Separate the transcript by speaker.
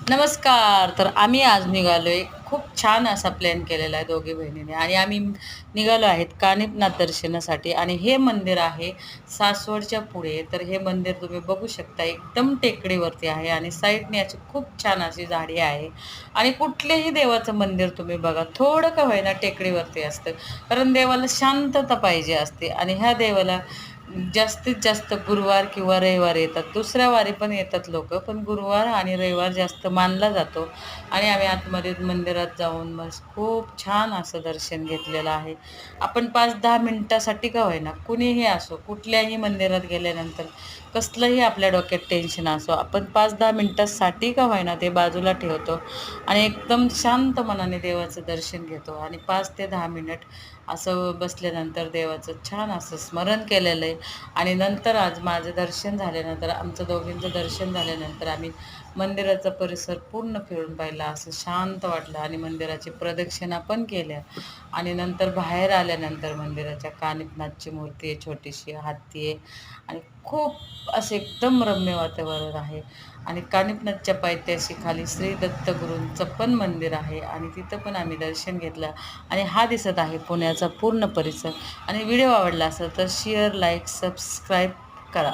Speaker 1: नमस्कार. तर आम्ही आज निघालोय. खूप छान असा प्लॅन केलेला आहे दोघी बहिणीने आणि आम्ही निघालो आहेत कानिफनाथ दर्शनासाठी आणि हे मंदिर आहे सासवडच्या पुढे. तर हे मंदिर तुम्ही बघू शकता एकदम टेकडीवरती आहे आणि साईडने अशी खूप छान अशी झाडी आहे आणि कुठलेही देवाचं मंदिर तुम्ही बघा थोडं का होईना टेकडीवरती असतं. कारण देवाला शांतता पाहिजे असते आणि ह्या देवाला जास्तीत जास्त गुरुवार किंवा रविवार येतात. दुसऱ्या वारी पण येतात लोकं, पण गुरुवार आणि रविवार जास्त मानला जातो. आणि आम्ही आतमध्ये मंदिरात जाऊन मस्त खूप छान असं दर्शन घेतलेलं आहे. आपण 5-10 मिनिटासाठी का होईना, कुणीही असो, कुठल्याही मंदिरात गेल्यानंतर कसलंही आपल्या डोक्यात टेन्शन असो, आपण 5-10 मिनिटासाठी का होईना ते बाजूला ठेवतो आणि एकदम शांत मनाने देवाचं दर्शन घेतो आणि 5 ते 10 मिनिट असं बसल्यानंतर देवाचं छान असं स्मरण केलेलं आहे. आणि नंतर आज माझं दर्शन झाल्यानंतर आमचं दोघींचं दर्शन झाल्यानंतर आम्ही मंदिराचा परिसर पूर्ण फिरून पाहिला. असं शांत वाटलं आणि मंदिराची प्रदक्षिणा पण केल्या आणि नंतर बाहेर आल्यानंतर मंदिराच्या कानिफनाथची मूर्ती आहे, छोटीशी हत्ती आहे आणि खूप असं एकदम रम्य वातावरण आहे. आणि कानिफनाथच्या पायथ्याशी खाली श्री दत्तगुरूंचं पण मंदिर आहे आणि तिथं पण आम्ही दर्शन घेतलं. आणि हा दिसत आहे पुण्याचा पूर्ण परिसर. आणि व्हिडिओ आवडला असेल तर शेअर, लाईक, सबस्क्राईब करा.